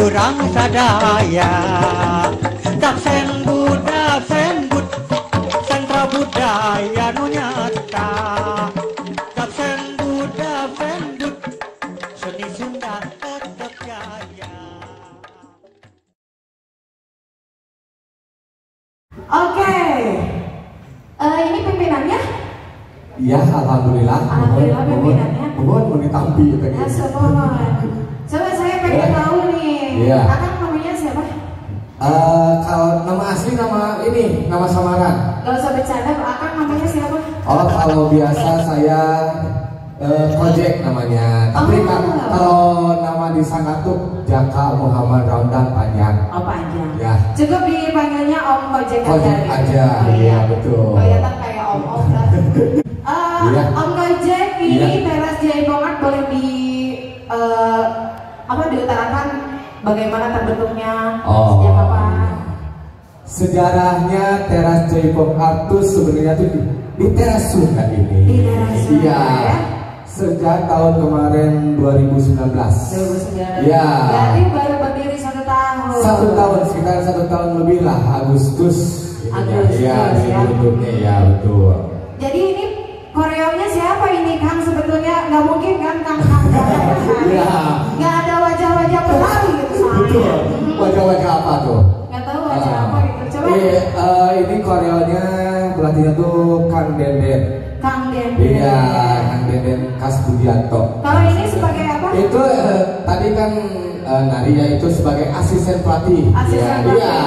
orang sadaya Daksen Buddha Sembut sentra budaya nu nyata Daksen Buddha Sembut seni Sunda tetap jaya. Oke, ini pimpinannya? Iya, alhamdulillah. Alhamdulillah pimpinannya. Mohon menitampi tadi. Coba saya pengen tahu nih. Iya. Akang namanya siapa? Kalau nama asli nama samaran. Gak usah bercanda, Akang namanya siapa? Oh, kalau biasa saya Kojek namanya. Tapi kalau nama di Sangatuk Jaka Muhammad Ramdan panjang. Oh, panjang. Ya. Cukup dipanggilnya Om Kojek aja. Kojek aja. Oh, iya betul. Kelihatan kayak Om lah. Iya. Om Kojek ini Iya. teras Jaibongan boleh diutarakan bagaimana terbentuknya, sejak kapan? Sejarahnya teras Jaipong Artus sebenarnya tuh di teras Sunda ini. Di teras Sunda, iya. Ya? Sejak tahun kemarin 2019. 2019. Iya. Berarti baru berdiri 1 tahun. 1 tahun, sekitar 1 tahun lebih lah, Agustus. Agustus, Iya, ya. bentuknya ya betul. Jadi ini koreonya siapa ini Kang? Sebetulnya nggak mungkin kan Kang Iya. nggak ada wajah-wajah penari gitu soalnya. Betul. Wajah-wajah apa tuh? Nggak tahu wajah apa gitu. Coba. Ini koreonya pelatihnya tuh Kang Denden. Kang Denden. Iya, Kang Denden Kas Budianto. Kalau ini sebagai apa? Itu tadi kan Naria itu sebagai asisten pelatih. Asisten pelatih. Iya,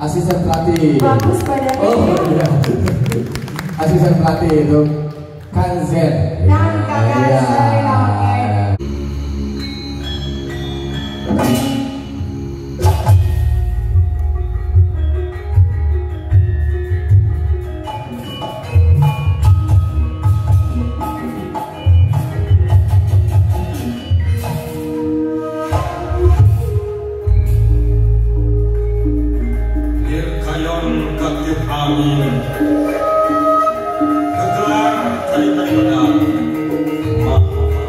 asisten pelatih. Bagus badannya. Oh iya. Asisten pelatih itu Kang Zen. Kang Zen, oke. Dirkayon Katip Amin Gegelar Tari-tari pedang Maha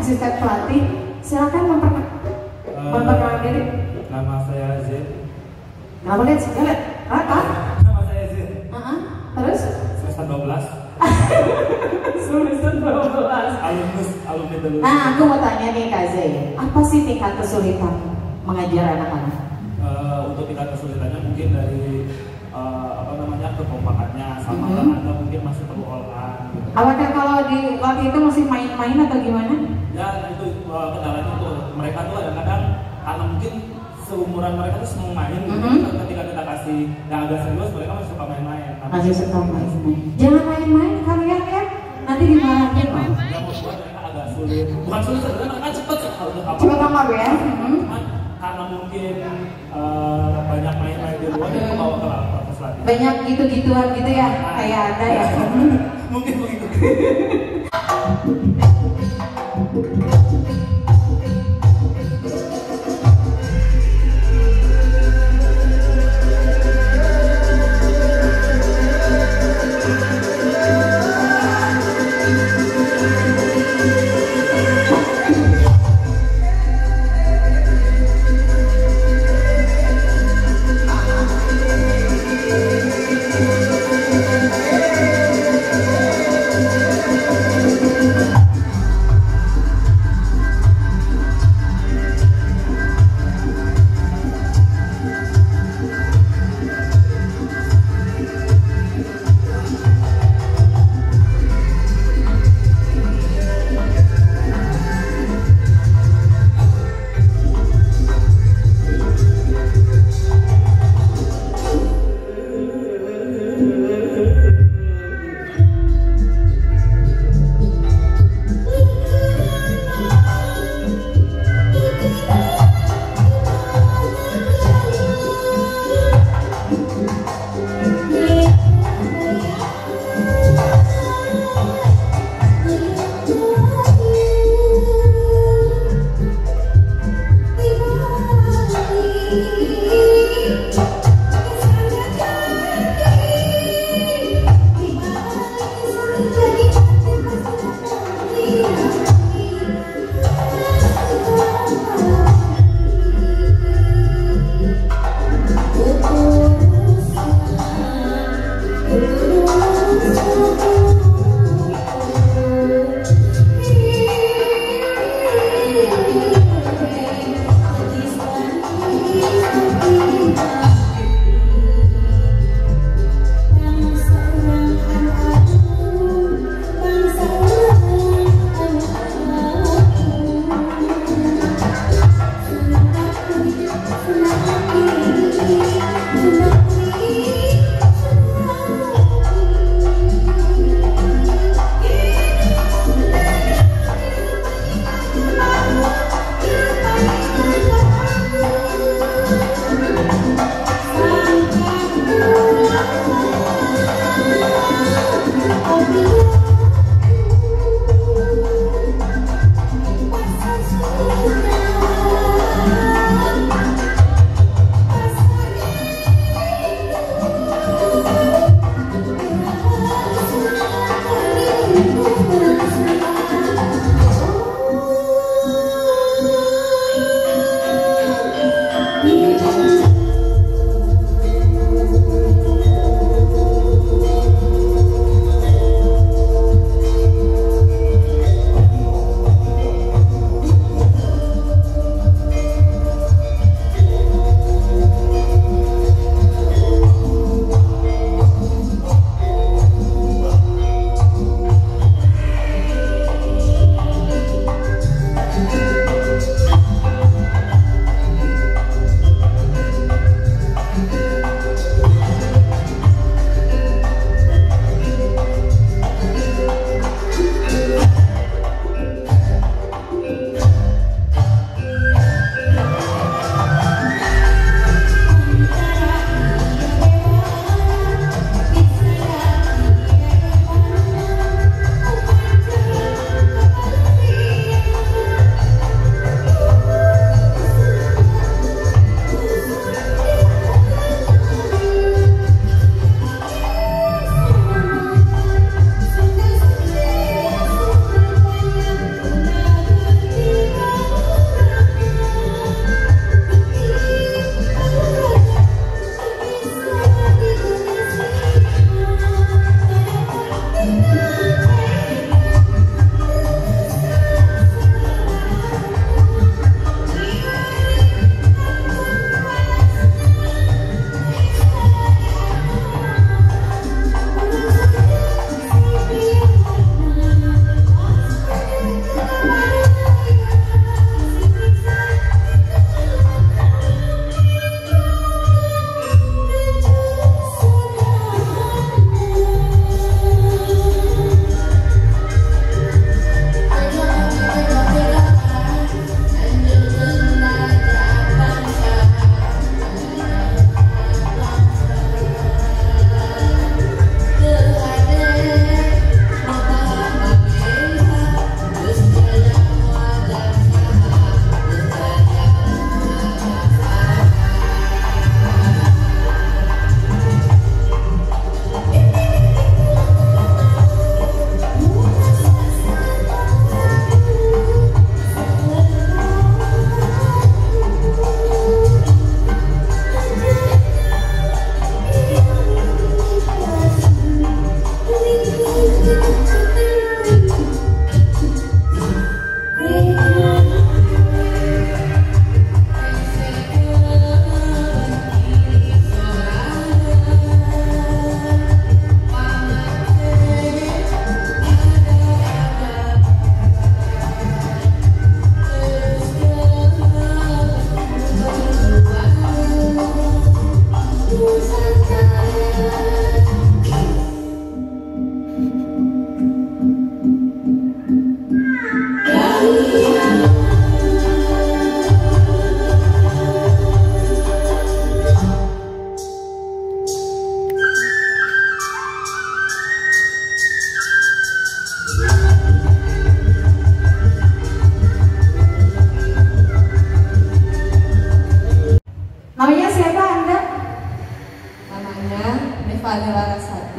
asisten pelatih. Silakan memperkenalkan diri. Nama saya Z. Nama lihat sih, lihat. Raka. Nama saya Z. Terus? Semester 12. Semester 12. Alumni dulu. Nah, aku mau tanya nih Kak Z, apa sih tingkat kesulitan mengajar anak-anak? Untuk tingkat kesulitannya mungkin dari kekompakannya sama tenaga mungkin masih perlu olahan. Gitu. Apakah kalau di waktu itu masih main-main atau gimana? Ya itu kendalanya itu mereka tuh kadang-kadang karena mungkin seumuran mereka tuh senang main. Ketika kita kasih yang agak serius mereka masih suka main-main. Masih suka main-main. Jangan main-main kalian ya, nanti dimarahin loh. Yang membuat mereka agak sulit. Bukan sulit sebenarnya mereka cepet. Cepet amat ya. Karena mungkin banyak main-main di luar dia bawa ke proses latihan. Banyak gitu-gituan gitu ya, kayak ada ya. Mungkin begitu.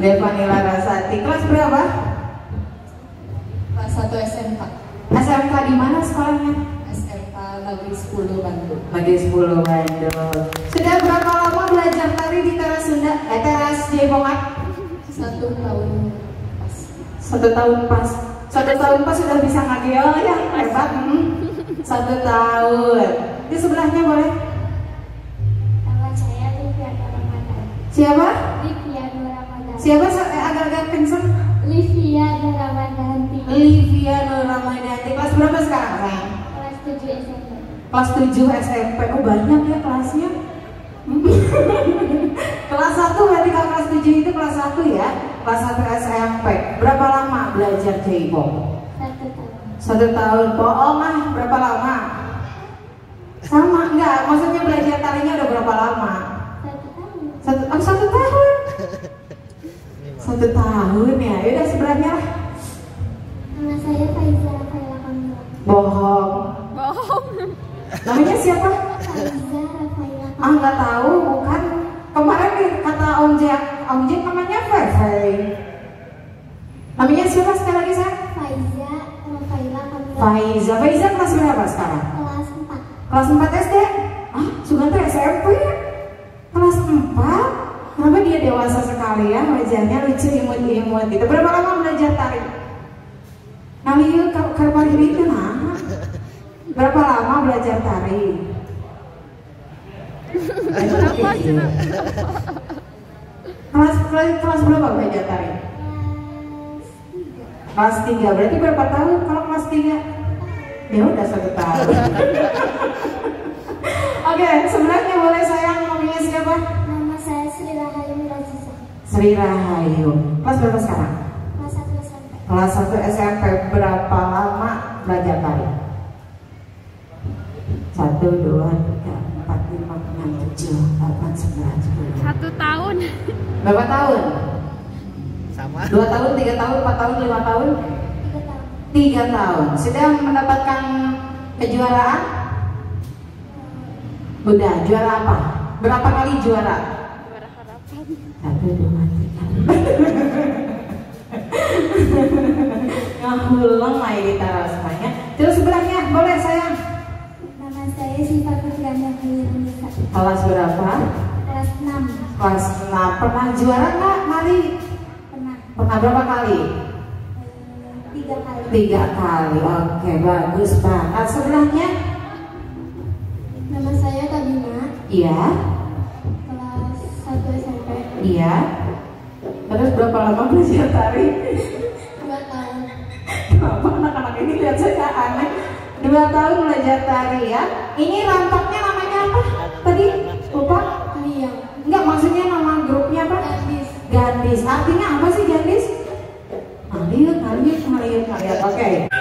Devani Larasati. Kelas berapa? Kelas 1 SMK. SMK di mana sekolahnya? SMK Negeri 10 Bandung. Negeri 10 Bandung. Sudah berapa lama belajar tari di teras Sunda? Teras Jaipongan? 1 tahun pas. 1 tahun pas. 1 tahun pas sudah bisa ngagel ya, hebat. 1 tahun. Di sebelahnya boleh? Nama saya Livia Nur Ramadan. Siapa? Livia Nur Ramadan. Siapa? Agak-agak kenceng. Livia Nur Ramadan. Livia Nur Ramadan. Kelas berapa sekarang, sayang? Kelas 7 SMP. Kelas 7 SMP. Oh banyak ya kelasnya. Kelas 1 berarti kalau kelas 7 itu kelas 1 ya. Kelas 1 SMP. Berapa lama belajar jaipong? 1 tahun. 1 tahun. Bohong ah, berapa lama? Sama enggak? Maksudnya belajar tarinya udah berapa lama? 1 tahun. 1 tahun. 1 tahun ya. Yaudah sebelahnya lah. Nama saya Faiza Rafaela Kamila. Bohong. Namanya siapa? Faiza Rafaela. Ah nggak tahu, bukan. Kemarin kata Om Jack namanya Fei. Namanya siapa sekali lagi saya? Faiza Rafaela Kamila. Faiza kelas berapa sekarang? Kelas 4. Kelas 4 SD? Ah, Suganta SMP ya? Kelas 4? Kenapa dia dewasa sekali ya? Wajahnya lucu, imut-imut gitu. Berapa lama belajar tari? Nah, yuk, kalau ini kenapa? Berapa lama belajar tari? Kelas berapa belajar tari? Kelas 3. Berarti berapa tahun kalau kelas 3? Ya udah 1 tahun. Oke, sebelahnya boleh sayang, namanya siapa? Nama saya Sri Rahayu Miraziza. Sri Rahayu. Kelas berapa sekarang? Kelas 1 SMP. Kelas 1 SMP. Berapa lama belajar tari? 1, 2, 3, 4, 5, 6, 7, 8, 9, 10. 1 tahun. Berapa tahun? Sama. 2 tahun, 3 tahun, 4 tahun, 5 tahun? 3 tahun. 3 tahun. Sudah mendapatkan kejuaraan? Udah, juara apa? Berapa kali juara? Juara harapan. 1, 2, 3. Ngahulang lah ini rasanya. Terus sebelahnya, boleh sayang? Nama saya Siva Fitriana Khairunisa. Kelas berapa? Kelas 6. Kelas 6. Pernah juara nggak Mari? Pernah. Pernah berapa kali? 3 kali. 3 kali. Oke, bagus banget. Sebelahnya? Nama saya Kabina. Iya. Kelas 1 SMP. Iya. Terus berapa lama belajar tari? 2 tahun. Kenapa anak-anak ini lihat saya aneh? 2 tahun belajar tari ya. Ini rampaknya namanya apa? Tadi lupa? Kahiyang. Enggak, maksudnya nama grupnya apa? Gadis. Gadis. Artinya apa sih gadis? Ngaliut. Oke.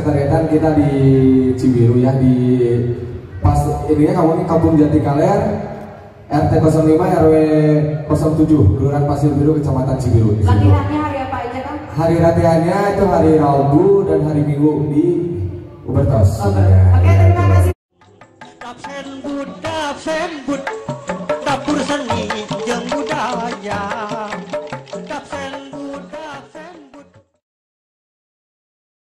sekretariatan kita di Cibiru ya, di pas ininya Kampung Jati Kaler, RT 05 RW 07, Kelurahan Pasir Biru, Kecamatan Cibiru. Latihannya hari apa aja kan? Hari latihannya itu hari Rabu dan hari Minggu di Ubertos. Oke, terima kasih. Absen Buddha, absen Buddha.